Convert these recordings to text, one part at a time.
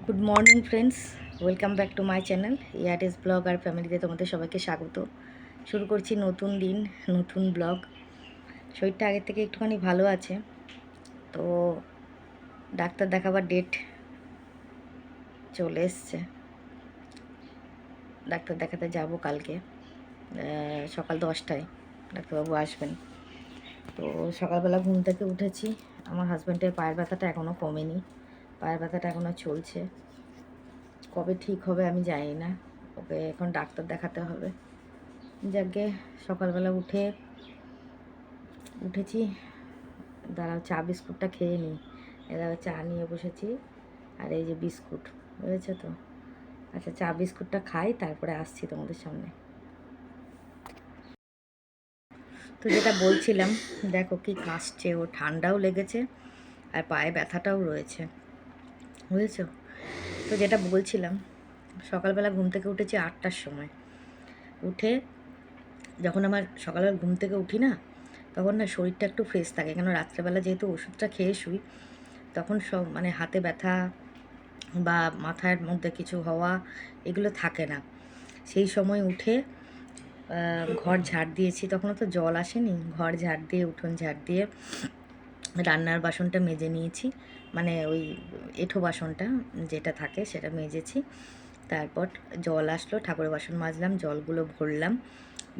Good morning friends, welcome back to my channel Yati's blog আর ফ্যামিলিতে তোমাদের সবাইকে স্বাগত। শুরু করছি নতুন দিন, নতুন ব্লগ। শরীরটা আগের থেকে একটুখানি ভালো আছে, তো ডাক্তার দেখাবার ডেট চলে এসছে। ডাক্তার দেখাতে যাব কালকে সকাল 10টায় ডাক্তারবাবু আসবেন। তো সকালবেলা ঘুম থেকে উঠেছি, আমার হাজব্যান্ডের পায়ের ব্যথাটা এখনও কমেনি, পায়ের ব্যথাটা এখনও চলছে। কবে ঠিক হবে আমি জানি না, ওকে এখন ডাক্তার দেখাতে হবে। যাকে সকালবেলা উঠেছি, দাঁড়াও চা বিস্কুটটা খেয়ে নিই। এরা চা নিয়ে বসেছি, আর এই যে বিস্কুট, বুঝেছো তো। আচ্ছা, চা বিস্কুটটা খাই, তারপরে আসছি তোমাদের সামনে। তো যেটা বলছিলাম, দেখো কি কাশছে, ও ঠান্ডাও লেগেছে আর পায়ে ব্যথাটাও রয়েছে, বুঝেছো। তো যেটা বলছিলাম, সকালবেলা ঘুম থেকে উঠেছি 8টার সময়। উঠে যখন আমার সকালবেলা ঘুম থেকে উঠি না, তখন না শরীরটা একটু ফ্রেশ থাকে, কেন রাত্রেবেলা যেহেতু ওষুধটা খেয়ে শুই, তখন সব মানে হাতে ব্যথা বা মাথার মধ্যে কিছু হওয়া এগুলো থাকে না। সেই সময় উঠে ঘর ঝাড় দিয়েছি, তখনও তো জল আসেনি, ঘর ঝাড় দিয়ে উঠোন ঝাড় দিয়ে রান্নার বাসনটা মেজে নিয়েছি, মানে ওই এঁঠো বাসনটা যেটা থাকে সেটা মেজেছি। তারপর জল আসলো, ঠাকুরের বাসন মাজলাম, জলগুলো ভরলাম,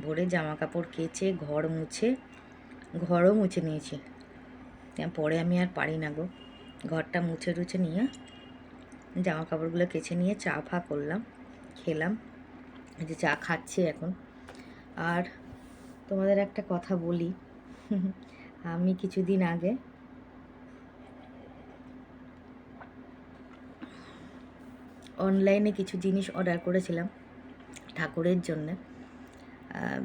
ভরে জামা কাপড় কেচে ঘরও মুছে নিয়েছি। পরে আমি আর পারি না গো, ঘরটা মুছে টুছে নিয়ে জামা কাপড়গুলো কেচে নিয়ে চা ফা করলাম, খেলাম। এই যে চা খাচ্ছি এখন। আর তোমাদের একটা কথা বলি, আমি কিছুদিন আগে অনলাইনে কিছু জিনিস অর্ডার করেছিলাম ঠাকুরের জন্যে,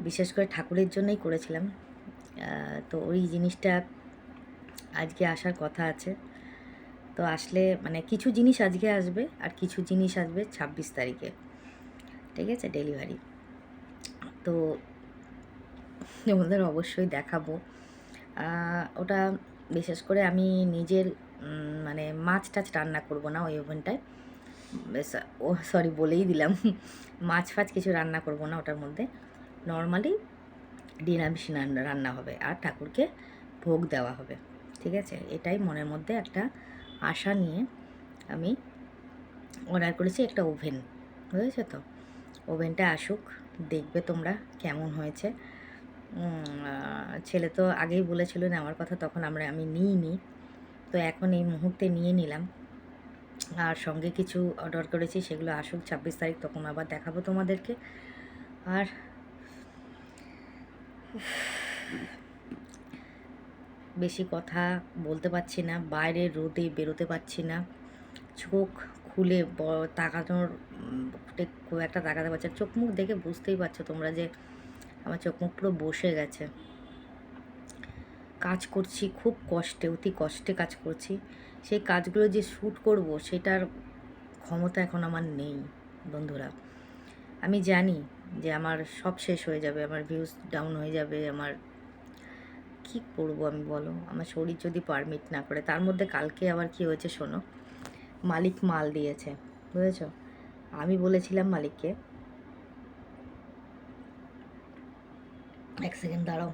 বিশেষ করে ঠাকুরের জন্যই করেছিলাম। তো ওই জিনিসটা আজকে আসার কথা আছে। তো আসলে মানে কিছু জিনিস আজকে আসবে আর কিছু জিনিস আসবে 26 তারিখে, ঠিক আছে, ডেলিভারি। তো তোমাদের অবশ্যই দেখাবো। ওটা বিশেষ করে আমি নিজের মানে মাছ টাছ রান্না করব না ওই ওভেনটায়, বেশ ও সরি বলেই দিলাম, মাছ ফাছ কিছু রান্না করব না ওটার মধ্যে। নর্মালি নিরামিষ রান্না হবে আর ঠাকুরকে ভোগ দেওয়া হবে, ঠিক আছে। এটাই মনের মধ্যে একটা আশা নিয়ে আমি অর্ডার করেছি একটা ওভেন, বুঝেছো তো। ওভেনটা আসুক, দেখবে তোমরা কেমন হয়েছে। ছেলে তো আগেই বলেছিল নেওয়ার কথা, তখন আমি নিইনি, তো এখন এই মুহূর্তে নিয়ে নিলাম। আর সঙ্গে কিছু অর্ডার করেছি, সেগুলো আসুক 26 তারিখ, তখন আবার দেখাবো তোমাদেরকে। আর বেশি কথা বলতে পারছি না, বাইরে রোদে বেরোতে পারছি না, চোখ খুলে তাকানোর খুব একটা তাকাতে পারছি, চোখ মুখ দেখে বুঝতেই পারছো তোমরা যে আমার চোখ মুখ পুরো বসে গেছে। কাজ করছি খুব কষ্টে, অতি কষ্টে কাজ করছি, সেই কাজগুলো যে শ্যুট করব সেটার ক্ষমতা এখন আমার নেই বন্ধুরা। আমি জানি যে আমার সব শেষ হয়ে যাবে, আমার ভিউজ ডাউন হয়ে যাবে, আমার কী করবো আমি বলো, আমার শরীর যদি পারমিট না করে। তার মধ্যে কালকে আবার কি হয়েছে শোনো, মালিক মাল দিয়েছে, বুঝেছ। আমি বলেছিলাম মালিককে, এক সেকেন্ড দাঁড়াও,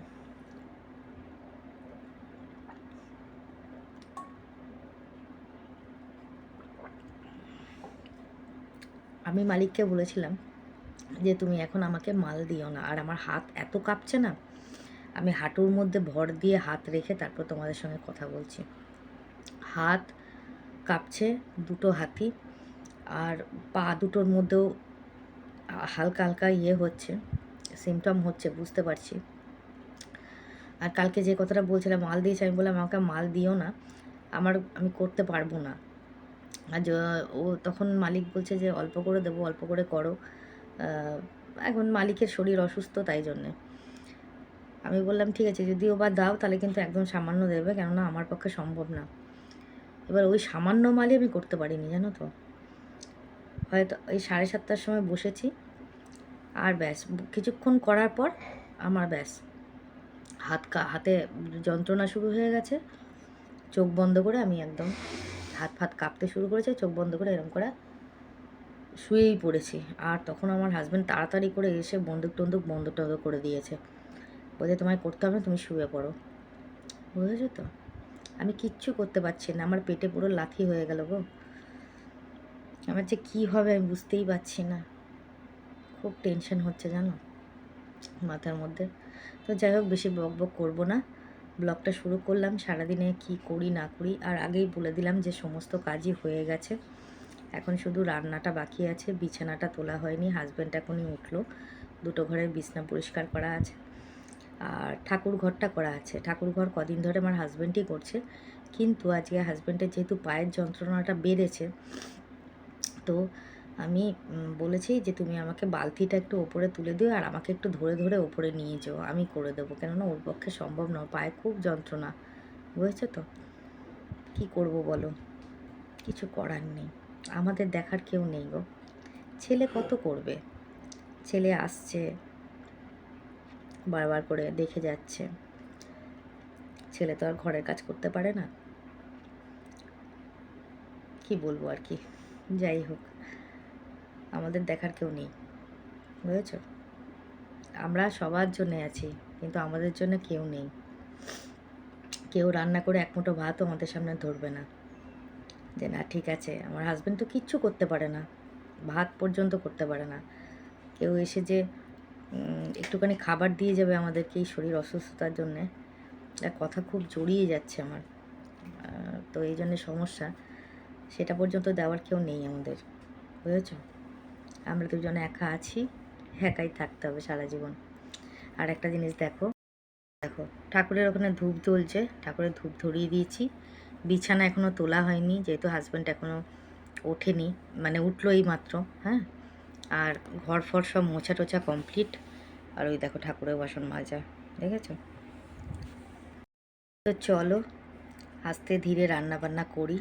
আমি মালিককে বলেছিলাম যে তুমি এখন আমাকে মাল দিও না। আর আমার হাত এত কাঁপছে না, আমি হাঁটুর মধ্যে ভর দিয়ে হাত রেখে তারপর তোমাদের সঙ্গে কথা বলছি। হাত কাঁপছে, দুটো হাতই, আর পা দুটোর মধ্যেও হালকা হালকা হচ্ছে, সিমটম হচ্ছে, বুঝতে পারছি। আর কালকে যে কথাটা বলছিলাম মাল দিয়েছে, আমি বললাম আমাকে মাল দিও না, আমি করতে পারবো না। আর ও তখন মালিক বলছে যে অল্প করে দেবো, অল্প করে করো। এখন মালিকের শরীর অসুস্থ, তাই জন্যে আমি বললাম ঠিক আছে, যদিও বা দাও তাহলে কিন্তু একদম সামান্য দেবে, কেননা আমার পক্ষে সম্ভব না। এবার ওই সামান্য মালই আমি করতে পারিনি, জানো তো। হয়তো এই 7:30টার সময় বসেছি, আর ব্যাস কিছুক্ষণ করার পর আমার ব্যাস হাতে যন্ত্রণা শুরু হয়ে গেছে। চোখ বন্ধ করে আমি একদম হাত ফাত কাঁপতে শুরু করেছে, চোখ বন্ধ করে এরকম করে শুয়েই পড়েছি। আর তখন আমার হাজব্যান্ড তাড়াতাড়ি করে এসে বন্দুক বন্ধ করে দিয়েছে, বলছে তোমায় করতে হবে না, তুমি শুয়ে পড়ো। বুঝেছো তো? আমি কিচ্ছু করতে পারছি না, আমার পেটে পুরো লাথি হয়ে গেল গো। আমার যে কী হবে আমি বুঝতেই পারছি না, খুব টেনশন হচ্ছে জানো মাথার মধ্যে। তো যাই হোক, বেশি বক বক করবো না, ব্লগটা শুরু করলাম। সারাদিনে কি করি না করি, আর আগেই বলে দিলাম যে সমস্ত কাজই হয়ে গেছে, এখন শুধু রান্নাটা বাকি আছে, বিছানাটা তোলা হয়নি, হাজব্যান্ড এখনই উঠলো, দুটো ঘরের বিছনা পরিষ্কার করা আছে, আর ঠাকুর ঘরটা করা আছে। ঠাকুর ঘর কদিন ধরে আমার হাজব্যান্ডই করছে, কিন্তু আজকে হাজব্যান্ডের যেহেতু পায়ের যন্ত্রণাটা বেড়েছে, তো আমি বলেছি যে তুমি আমাকে বালতিটা একটু ওপরে তুলে দিও, আর আমাকে একটু ধরে ধরে ওপরে নিয়ে যাও, আমি করে দেবো, কেননা ওর পক্ষে সম্ভব নয়, পায়ে খুব যন্ত্রণা। বুঝেছো তো? কী করব বলো, কিছু করার নেই, আমাদের দেখার কেউ নেই গো। ছেলে কত করবে, ছেলে আসছে বারবার করে দেখে যাচ্ছে, ছেলে তো আর ঘরের কাজ করতে পারে না। কি বলবো আর কি, যাই হোক, আমাদের দেখার কেউ নেই, বুঝেছো? আমরা সবার জন্যে আছি, কিন্তু আমাদের জন্য কেউ নেই। কেউ রান্না করে এক মুঠো ভাতও আমাদের সামনে ধরবে না, যে না ঠিক আছে। আমার হাজব্যান্ড তো কিচ্ছু করতে পারে না, ভাত পর্যন্ত করতে পারে না। কেউ এসে যে একটুখানি খাবার দিয়ে যাবে আমাদেরকে এই শরীর অসুস্থতার জন্যে, কথা খুব জড়িয়ে যাচ্ছে আমার। তো এই জন্যে সমস্যা, সেটা পর্যন্ত দেওয়ার কেউ নেই আমাদের, বুঝেছো? আমরা দুজনে একা আছি, একাই থাকতে হবে সারা জীবন। আর একটা জিনিস দেখো, দেখো ঠাকুরের ওখানে ধূপ জ্বলছে, ঠাকুরের ধূপ ধরিয়ে দিয়েছি, বিছানা এখনও তোলা হয়নি, যেহেতু হাজব্যান্ড এখনও ওঠেনি, মানে উঠলো এই মাত্র। হ্যাঁ, আর ঘর ফর সব মোছা টোছা কমপ্লিট, আর ওই দেখো ঠাকুরের বাসন মাজা, দেখেছো? তো চলো আস্তে ধীরে রান্না বান্না করি,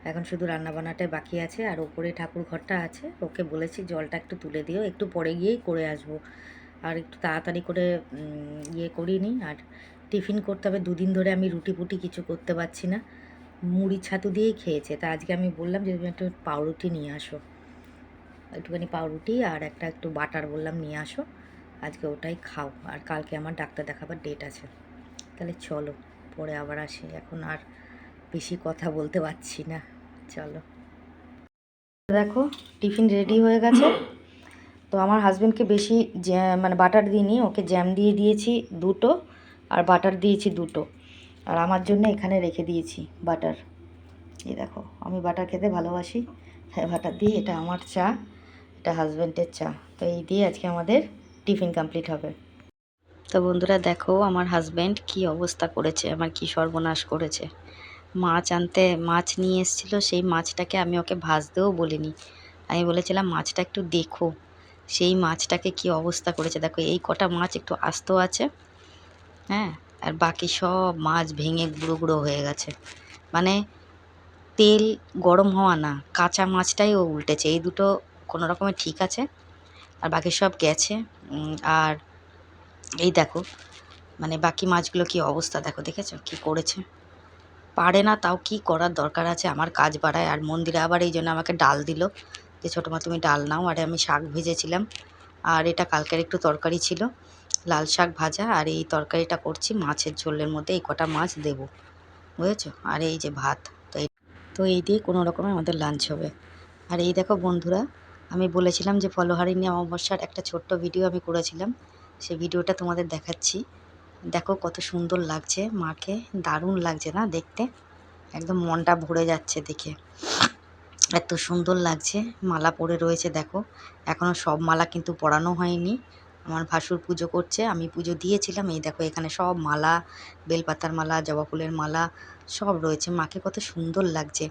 এখন শুধু রান্নাবান্নাটাই বাকি আছে। আর ওপরে ঠাকুর ঘরটা আছে, ওকে বলেছি জলটা একটু তুলে দিও, একটু পরে গিয়েই করে আসবো, আর একটু তাড়াতাড়ি করে ইয়ে করিনি। আর টিফিন করতে হবে, দুদিন ধরে আমি রুটি ফুটি কিছু করতে পারছি না, মুড়ি ছাতু দিয়েই খেয়েছে। তা আজকে আমি বললাম যে তুমি একটু পাউরুটি নিয়ে আসো, একটুখানি পাউরুটি আর একটু বাটার বললাম নিয়ে আসো, আজকে ওটাই খাও। আর কালকে আমার ডাক্তার দেখাবার ডেট আছে। তাহলে চলো পরে আবার আসি, এখন আর বেশি কথা বলতে পারছি না, চলো। দেখো টিফিন রেডি হয়ে গেছে। তো আমার হাজব্যান্ডকে বেশি মানে বাটার দিইনি, ওকে জ্যাম দিয়ে দিয়েছি দুটো, আর বাটার দিয়েছি দুটো, আর আমার জন্য এখানে রেখে দিয়েছি বাটার। এই দেখো, আমি বাটার খেতে ভালোবাসি, হ্যাঁ বাটার দিয়ে, এটা আমার চা, এটা হাজব্যান্ডের চা। তো এই দিয়ে আজকে আমাদের টিফিন কমপ্লিট হবে। তো বন্ধুরা দেখো আমার হাজব্যান্ড কি অবস্থা করেছে, আমার কি সর্বনাশ করেছে। মাছ নিয়ে এসেছিল, সেই মাছটাকে আমি ওকে ভাজতেও বলিনি, আমি বলেছিলাম মাছটা একটু দেখো, সেই মাছটাকে কি অবস্থা করেছে। দেখো এই কটা মাছ একটু আস্ত আছে, হ্যাঁ, আর বাকি সব মাছ ভেঙে গুঁড়ো গুঁড়ো হয়ে গেছে। মানে তেল গরম হওয়া না, কাঁচা মাছটাই ও উল্টেছে, এই দুটো কোনো রকমে ঠিক আছে, আর বাকি সব গেছে। আর এই দেখো, মানে বাকি মাছগুলো কি অবস্থা দেখো, দেখেছো কি করেছে। পারে না, তাও কি করার দরকার আছে, আমার কাজ বাড়ায়। আর মন্দিরে আবার এই জন্য আমাকে ডাল দিল, যে ছোটো মা তুমি ডাল নাও। আরে আমি শাক ভেজেছিলাম, আর এটা কালকের একটু তরকারি ছিল, লাল শাক ভাজা, আর এই তরকারিটা করছি মাছের ঝোলের মধ্যে, এই কটা মাছ দেবো, বুঝেছো? আর এই যে ভাত, তো এই দিয়ে কোনো রকমে আমাদের লাঞ্চ হবে। আর এই দেখো বন্ধুরা, আমি বলেছিলাম যে ফলহারিণী অমাবস্যার একটা ছোট্ট ভিডিও আমি করেছিলাম, সেই ভিডিওটা তোমাদের দেখাচ্ছি। দেখো কত সুন্দর লাগছে মাকে, দারুণ লাগছে না দেখতে, একদম মনটা ভরে যাচ্ছে দেখে, এত সুন্দর লাগছে। মালা পরে রয়েছে দেখো, এখনও সব মালা কিন্তু পরানো হয়নি, আমার ভাসুর পুজো করছে, আমি পুজো দিয়েছিলাম। এই দেখো এখানে সব মালা, বেলপাতার মালা, জবা ফুলের মালা সব রয়েছে, মাকে কত সুন্দর লাগছে।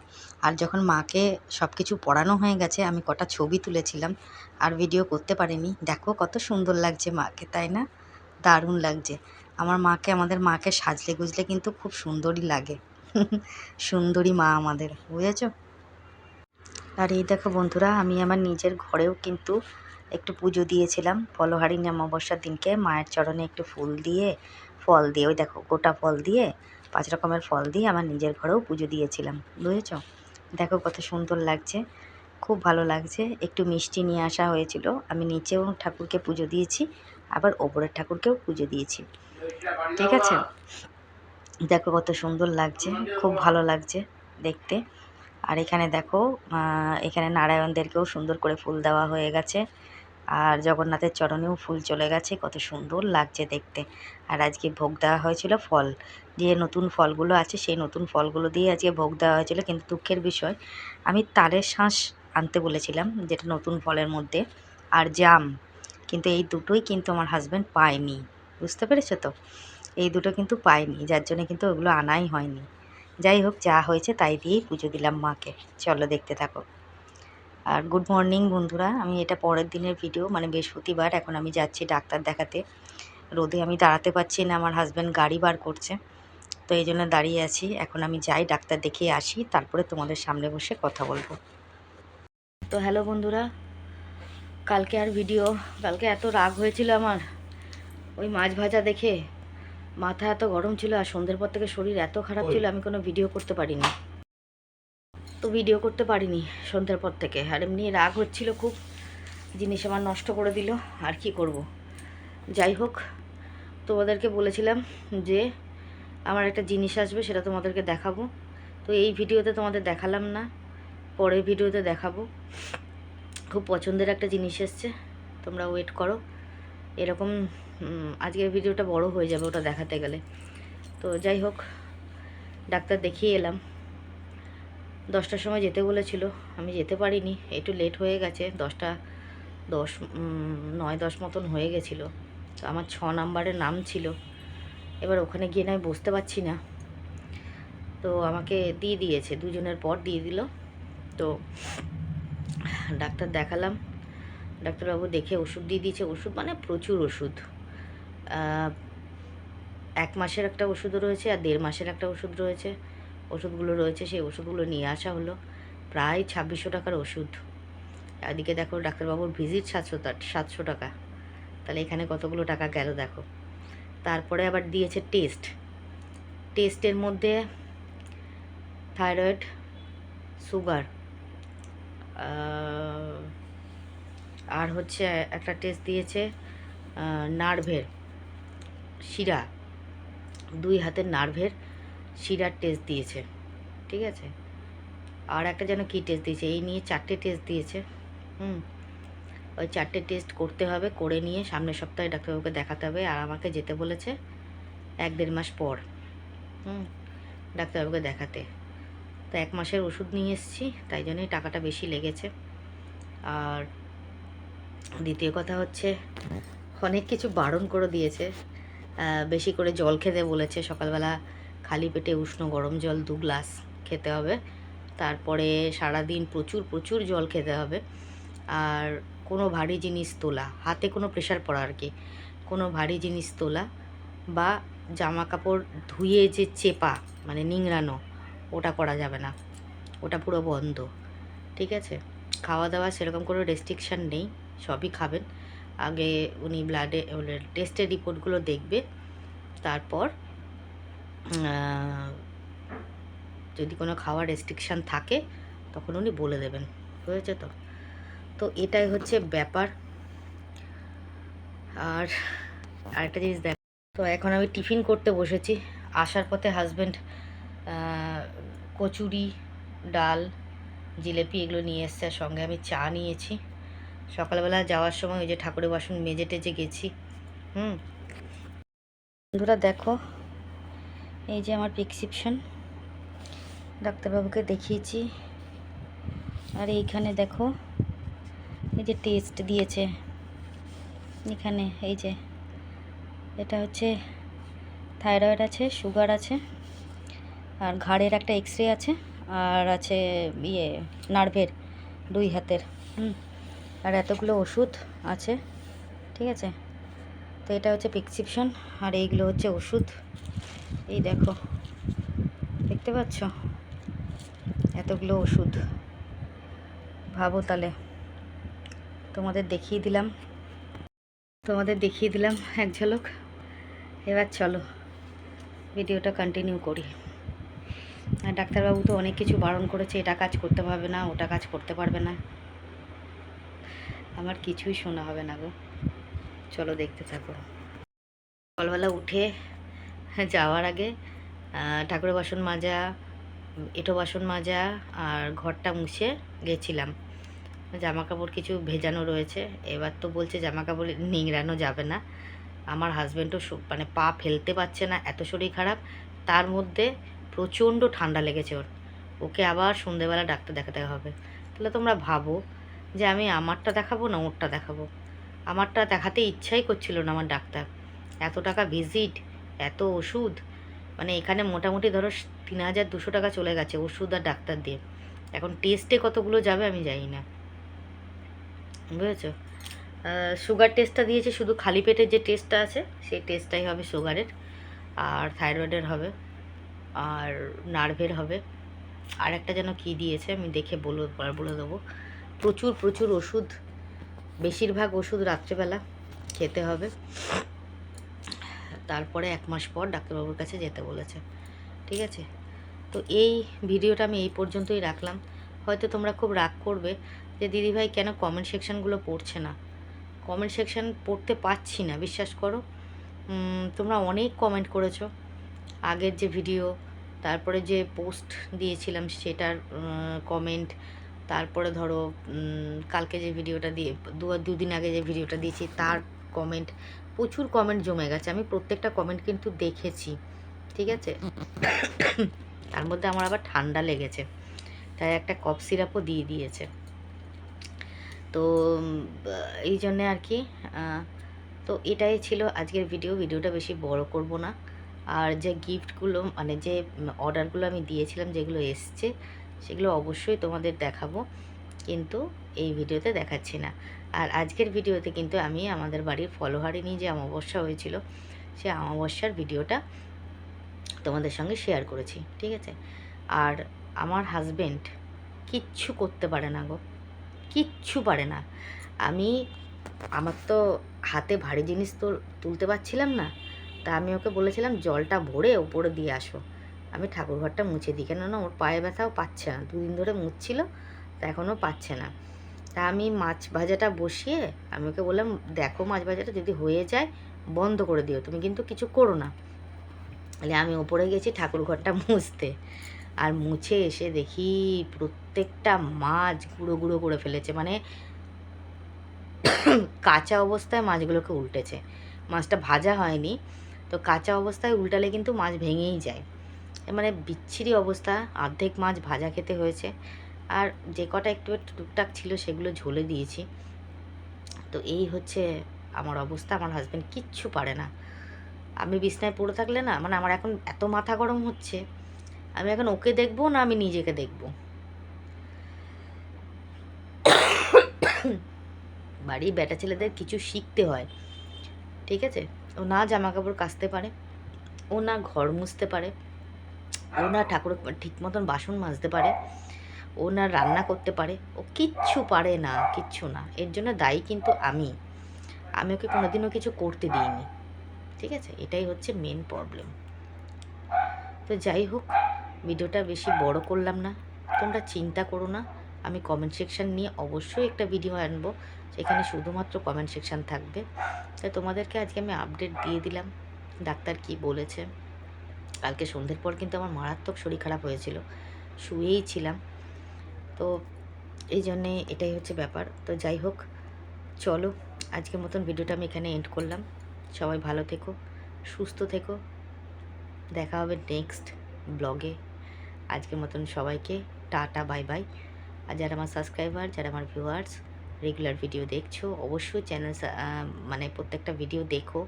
আর যখন মাকে সব কিছু পরানো হয়ে গেছে, আমি কটা ছবি তুলেছিলাম, আর ভিডিও করতে পারিনি। দেখো কত সুন্দর লাগছে মাকে, তাই না? দারুণ লাগছে আমার মাকে। আমাদের মাকে সাজলে গুজলে কিন্তু খুব সুন্দরই লাগে সুন্দরী মা আমাদের, বুঝেছো? আর এই দেখো বন্ধুরা, আমি আমার নিজের ঘরেও কিন্তু একটু পুজো দিয়েছিলাম ফলহারিণী অমাবস্যার দিনকে, মায়ের চরণে একটু ফুল দিয়ে, ফল দিয়ে, ওই দেখো গোটা ফল দিয়ে 5 রকমের ফল দিয়ে আমার নিজের ঘরেও পুজো দিয়েছিলাম, বুঝেছ? দেখো কত সুন্দর লাগছে, খুব ভালো লাগছে। একটু মিষ্টি নিয়ে আসা হয়েছিল, আমি নিচেও ঠাকুরকে পুজো দিয়েছি, আবার ওপরের ঠাকুরকেও পুজো দিয়েছি, ঠিক আছে? দেখো কত সুন্দর লাগছে, খুব ভালো লাগছে দেখতে। আর এখানে দেখো এখানে নারায়ণদেরকেও সুন্দর করে ফুল দেওয়া হয়ে গেছে, আর জগন্নাথের চরণেও ফুল চলে গেছে, কত সুন্দর লাগছে দেখতে। আর আজকে ভোগ দেওয়া হয়েছিল ফল, যে নতুন ফলগুলো আছে সেই নতুন ফলগুলো দিয়ে আজকে ভোগ দেওয়া হয়েছিল। কিন্তু দুঃখের বিষয়, আমি তারের শাঁস আনতে বলেছিলাম, যেটা নতুন ফলের মধ্যে, আর জাম, কিন্তু এই দুটোই কিন্তু আমার হাজব্যান্ড পায়নি, বুঝতে পেরেছো তো? এই দুটো কিন্তু পাইনি, যার জন্য কিন্তু ওগুলো আনাই হয়নি। যাই হোক, যা হয়েছে তাই দিয়েই পুজো দিলাম মাকে। চলো দেখতে থাকো। আর গুড মর্নিং বন্ধুরা, আমি এটা পরের দিনের ভিডিও, মানে বৃহস্পতিবার। এখন আমি যাচ্ছি ডাক্তার দেখাতে। রোদে আমি দাঁড়াতে পারছি না, আমার হাজব্যান্ড গাড়ি বার করছে, তো এই জন্য দাঁড়িয়ে আছি। এখন আমি যাই ডাক্তার দেখিয়ে আসি, তারপরে তোমাদের সামনে বসে কথা বলবো। তো হ্যালো বন্ধুরা, কালকে এত রাগ হয়েছিল আমার ওই মাছ ভাজা দেখে, মাথা এত গরম ছিল, আর সন্ধ্যের পর থেকে শরীর এত খারাপ ছিল, আমি কোনো ভিডিও করতে পারিনি। সন্ধ্যের পর থেকে। আর এমনি রাগ হচ্ছিল খুব, জিনিস আমার নষ্ট করে দিল, আর কি করব। যাই হোক, তোমাদেরকে বলেছিলাম যে আমার একটা জিনিস আসবে, সেটা তোমাদেরকে দেখাবো। তো এই ভিডিওতে তোমাদের দেখালাম না, পরের ভিডিওতে দেখাবো। খুব পছন্দের একটা জিনিস এসছে, তোমরা ওয়েট করো। এরকম আজকের ভিডিওটা বড় হয়ে যাবে ওটা দেখাতে গেলে। তো যাই হোক, ডাক্তার দেখিয়ে এলাম। 10টার সময় যেতে বলেছিল, আমি যেতে পারিনি, একটু লেট হয়ে গেছে। 9-10 মতন হয়ে গেছিলো। তো আমার 6 নাম্বারের নাম ছিল। এবার ওখানে গিয়ে আমি বসতে পারছি না, তো আমাকে দিয়ে দিয়েছে, 2 জনের পর দিয়ে দিল। তো ডাক্তার দেখালাম, ডাক্তারবাবু দেখে ওষুধ দিয়ে দিয়েছে। ওষুধ মানে প্রচুর ওষুধ, 1 মাসের একটা ওষুধও রয়েছে, আর 1.5 মাসের একটা ওষুধ রয়েছে। ওষুধগুলো রয়েছে, সেই ওষুধগুলো নিয়ে আসা হলো। প্রায় 2600 টাকার ওষুধ। এদিকে দেখো ডাক্তারবাবুর ভিজিট 700 টাকা, তাহলে এখানে কতগুলো টাকা গেল দেখো। তারপরে আবার দিয়েছে টেস্টের মধ্যে থাইরয়েড, সুগার, আর হচ্ছে একটা টেস্ট দিয়েছে নার্ভের শিরা, 2 হাতের নার্ভের শিরার টেস্ট দিয়েছে, ঠিক আছে। আর একটা যেন কী টেস্ট দিয়েছে, এই নিয়ে 4টে টেস্ট দিয়েছে। ওই 4টে টেস্ট করতে হবে, করে নিয়ে সামনের সপ্তাহে ডাক্তারবাবুকে দেখাতে হবে। আর আমাকে যেতে বলেছে 1-1.5 মাস পর ডাক্তারবাবুকে দেখাতে। তো 1 মাসের ওষুধ নিয়ে এসেছি, তাই জন্যই টাকাটা বেশি লেগেছে। আর দ্বিতীয় কথা হচ্ছে, অনেক কিছু বারণ করে দিয়েছে। বেশি করে জল খেতে বলেছে, সকালবেলা খালি পেটে উষ্ণ গরম জল 2 গ্লাস খেতে হবে। তারপরে সারাদিন প্রচুর প্রচুর জল খেতে হবে। আর কোনো ভারী জিনিস তোলা, হাতে কোনো প্রেশার পড়া আর কি, কোনো ভারী জিনিস তোলা বা জামা কাপড় ধুয়ে যে চেপা, মানে নিংড়ানো, ওটা করা যাবে না, ওটা পুরো বন্ধ, ঠিক আছে। খাওয়া দাওয়া সেরকম কোনো রেস্ট্রিকশান নেই, সবই খাবেন। আগে উনি ব্লাডে টেস্টের রিপোর্টগুলো দেখবে, তারপর যদি কোনো খাওয়ার রেস্ট্রিকশান থাকে তখন উনি বলে দেবেন, বুঝেছে তো? তো এটাই হচ্ছে ব্যাপার। আর আরেকটা জিনিস দেখ, তো এখন আমি টিফিন করতে বসেছি। আসার পথে হাজব্যান্ড কচুরি, ডাল, জিলেপি এগুলো নিয়ে এসছে, আর সঙ্গে আমি চা নিয়েছি। সকালবেলা যাওয়ার সময় ওই যে ঠাকুরের বাসন মেজে টেজে গেছি। বন্ধুরা দেখো, এই যে আমার প্রেসক্রিপশন, ডাক্তারবাবুকে দেখিয়েছি। আর এইখানে দেখো, এই যে টেস্ট দিয়েছে এখানে, এই যে এটা হচ্ছে থাইরয়েড আছে, সুগার আছে, আর ঘাড়ের একটা এক্স-রে আছে, আর আছে নার্ভের 2 হাতের, আর এতগুলো ওষুধ আছে, ঠিক আছে। তো এটা হচ্ছে প্রেসক্রিপশন, আর এইগুলো হচ্ছে ওষুধ। এই দেখো, দেখতে পাচ্ছ এতগুলো ওষুধ, ভাবো তাহলে। তোমাদের দেখিয়ে দিলাম এক ঝলক। এবার চলো ভিডিওটা কন্টিনিউ করি। আর ডাক্তারবাবু তো অনেক কিছু বারণ করেছে, এটা কাজ করতে পারবে না, ওটা কাজ করতে পারবে না। আমার কিছুই শোনা হবে না গো। চলো দেখতে থাকো। সকালবেলা উঠে যাওয়ার আগে ঠাকুরের বাসন মাজা, এঁটো বাসন মাজা আর ঘরটা মুছে গেছিলাম। জামা কাপড় কিছু ভেজানো রয়েছে, এবার তো বলছে জামা কাপড় নিংড়ানো যাবে না। আমার হাজব্যান্ডও মানে পা ফেলতে পারছে না, এত শরীর খারাপ। তার মধ্যে প্রচণ্ড ঠান্ডা লেগেছে ওর, ওকে আবার সন্ধেবেলা ডাক্তার দেখাতে হবে। তাহলে তোমরা ভাবো যে আমি আমারটা দেখাবো না ওরটা দেখাবো। আমারটা দেখাতে ইচ্ছাই করছিল না আমার ডাক্তার, এত টাকা ভিজিট, এত ওষুধ, মানে এখানে মোটামুটি ধরো 3,200 টাকা চলে গেছে ওষুধ আর ডাক্তার দিয়ে। এখন টেস্টে কতগুলো যাবে আমি জানি না, বুঝেছো। সুগার টেস্টটা দিয়েছে, শুধু খালি পেটের যে টেস্টটা আছে সেই টেস্টটাই হবে সুগারের, আর থাইরয়েডের হবে, আর নার্ভের হবে, আর একটা যেন কী দিয়েছে আমি দেখে বলে দেবো। প্রচুর প্রচুর ওষুধ, বেশিরভাগ ওষুধ রাত্রেবেলা খেতে হবে। তারপরে 1 মাস পর ডাক্তারবাবুর কাছে যেতে বলেছে, ঠিক আছে। তো এই ভিডিওটা আমি এই পর্যন্তই রাখলাম। হয়তো তোমরা খুব রাগ করবে যে দিদিভাই কেন কমেন্ট সেকশানগুলো পড়ছে না। কমেন্ট সেকশান পড়তে পারছি না, বিশ্বাস করো। তোমরা অনেক কমেন্ট করেছো আগের যে ভিডিও, তারপরে যে পোস্ট দিয়েছিলাম সেটার কমেন্ট, তারপরে ধরো কালকে যে ভিডিওটা দিয়ে দুদিন আগে যে ভিডিওটা দিয়েছি তার কমেন্ট, প্রচুর কমেন্ট জমে গেছে। আমি প্রত্যেকটা কমেন্ট কিন্তু দেখেছি, ঠিক আছে। তার মধ্যে আমার আবার ঠান্ডা লেগেছে, তাই একটা কফ সিরাপও দিয়ে দিয়েছে। তো এই জন্যে আর কি। তো এটাই ছিল আজকের ভিডিওটা বেশি বড় করব না। আর যে গিফটগুলো মানে যে অর্ডারগুলো আমি দিয়েছিলাম যেগুলো এসছে সেগুলো অবশ্যই তোমাদের দেখাবো, কিন্তু এই ভিডিওতে দেখাচ্ছি না। আর আজকের ভিডিওতে কিন্তু আমি আমাদের বাড়ির ফলোহারিণী যে অমাবস্যা হয়েছিল সেই অমাবস্যার ভিডিওটা তোমাদের সঙ্গে শেয়ার করেছি, ঠিক আছে। আর আমার হাজবেন্ড কিচ্ছু করতে পারে না গো, কিচ্ছু পারে না। আমার তো হাতে ভারী জিনিস তো তুলতে পারছিলাম না, তা আমি ওকে বলেছিলাম জলটা ভরে ওপরে দিয়ে আসো, আমি ঠাকুরঘরটা মুছে দিই, কেননা ওর পায়ে ব্যথাও পাচ্ছে না, 2 দিন ধরে মুছছিল, তা এখনও পাচ্ছে না। তা আমি মাছ ভাজাটা বসিয়ে আমি ওকে বললাম দেখো মাছ ভাজাটা যদি হয়ে যায় বন্ধ করে দিও, তুমি কিন্তু কিছু করো না। তাহলে আমি ওপরে গেছি ঠাকুরঘরটা মুছতে, আর মুছে এসে দেখি প্রত্যেকটা মাছ গুঁড়ো গুঁড়ো করে ফেলেছে, মানে কাঁচা অবস্থায় মাছগুলোকে উল্টেছে। মাছটা ভাজা হয়নি, তো কাঁচা অবস্থায় উল্টালে কিন্তু মাছ ভেঙেই যায়, মানে বিচ্ছিরি অবস্থা। অর্ধেক মাছ ভাজা খেতে হয়েছে, আর যে কটা একটু একটু টুকটাক ছিল সেগুলো ঝোলে দিয়েছি। তো এই হচ্ছে আমার অবস্থা। আমার হাজব্যান্ড কিচ্ছু পারে না। আমি বিছনায় পড়ে থাকলে না, মানে আমার এখন এত মাথা গরম হচ্ছে, আমি এখন ওকে দেখবো না আমি নিজেকে দেখবো। বাড়ির বেটা ছেলেদের কিছু শিখতে হয়, ঠিক আছে। ও না জামা কাপড় কাচতে পারে, ও না ঘর মুছতে পারে, ও না ঠাকুর ঠিক মতন বাসন মাজতে পারে, ও না রান্না করতে পারে, ও কিচ্ছু পারে না, কিচ্ছু না। এর জন্য দায়ী কিন্তু আমি ওকে কোনোদিনও কিছু করতে দিইনি, ঠিক আছে। এটাই হচ্ছে মেন প্রবলেম। তো যাই হোক, ভিডিওটা বেশি বড় করলাম না, তোমরা চিন্তা করো না। আমি কমেন্ট সেকশান নিয়ে অবশ্যই একটা ভিডিও আনবো, সেখানে শুধুমাত্র কমেন্ট সেকশান থাকবে। তাই তোমাদেরকে আজকে আমি আপডেট দিয়ে দিলাম ডাক্তার কি বলেছে। কালকে সন্ধ্যের পর কিন্তু আমার মারাত্মক শরীর খারাপ হয়েছিল, শুয়েই ছিলাম, তো এই জন্যে এটাই হচ্ছে ব্যাপার। তো যাই হোক, চলো আজকের মতন ভিডিওটা আমি এখানে এন্ড করলাম। সবাই ভালো থেকো, সুস্থ থেকো, দেখা হবে নেক্সট ব্লগে। আজকের মতন সবাইকে টাটা, বাই বাই। আর যারা আমার সাবস্ক্রাইবার, যারা আমার ভিউয়ার্স রেগুলার ভিডিও দেখছো, অবশ্যই চ্যানেল মানে প্রত্যেকটা ভিডিও দেখো।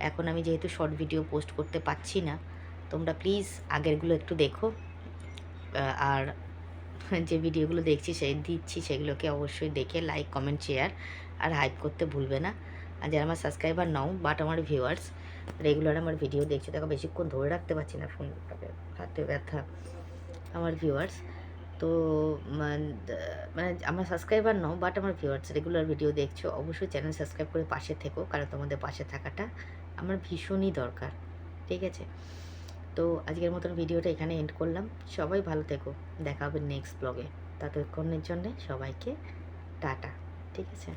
এখন আমি যেহেতু শর্ট ভিডিও পোস্ট করতে পারছি না, তোমরা প্লিজ আগেরগুলো একটু দেখো, আর যে ভিডিওগুলো দিচ্ছি সেগুলোকে অবশ্যই দেখে লাইক, কমেন্ট, শেয়ার আর হাইপ করতে ভুলবে না। আর যারা আমার সাবস্ক্রাইবার নাও বাট আমার ভিউয়ার্স রেগুলার আমার ভিডিও দেখছো, দেখো বেশিক্ষণ ধরে রাখতে পারছি না ফোনটাকে, হাতে ব্যথা। আমার ভিউয়ার্স তো মানে আমার সাবস্ক্রাইবার নাও বাট আমার ভিউয়ার্স রেগুলার ভিডিও দেখছো, অবশ্যই চ্যানেল সাবস্ক্রাইব করে পাশে থেকো, কারণ তোমাদের পাশে থাকাটা আমার ভীষণই দরকার, ঠিক আছে। তো আজকের মতন ভিডিওটা এখানে এন্ড করলাম। সবাই ভালো থেকো, দেখা হবে নেক্সট ব্লগে। ততক্ষণের জন্যে সবাইকে টাটা। ঠিক আছে।